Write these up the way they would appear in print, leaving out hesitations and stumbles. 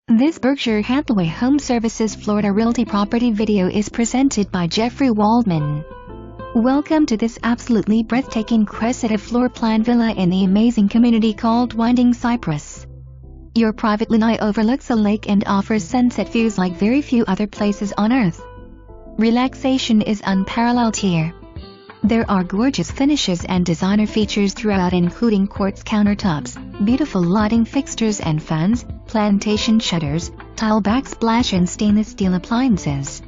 This Berkshire Hathaway HomeServices Florida Realty property video is presented by Jeffrey Waldman. Welcome to this absolutely breathtaking Cressida floor plan villa in the amazing community called Winding Cypress. Your private lanai overlooks a lake and offers sunset views like very few other places on earth. Relaxation is unparalleled here. There are gorgeous finishes and designer features throughout, including quartz countertops, beautiful lighting fixtures and fans, plantation shutters, tile backsplash and stainless steel appliances.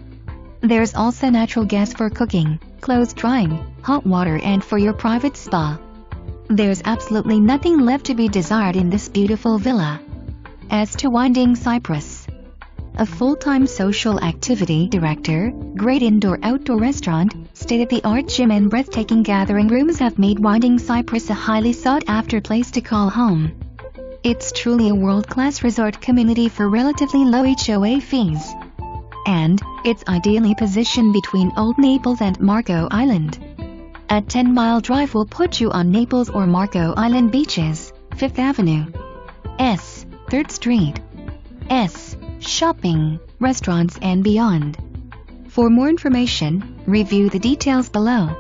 There's also natural gas for cooking, clothes drying, hot water and for your private spa. There's absolutely nothing left to be desired in this beautiful villa. As to Winding Cypress, a full-time social activity director, great indoor-outdoor restaurant, state-of-the-art gym and breathtaking gathering rooms have made Winding Cypress a highly sought-after place to call home. It's truly a world-class resort community for relatively low HOA fees. And it's ideally positioned between Old Naples and Marco Island. A 10-mile drive will put you on Naples or Marco Island beaches, 5th Avenue, S, 3rd Street, S, shopping, restaurants and beyond. For more information, review the details below.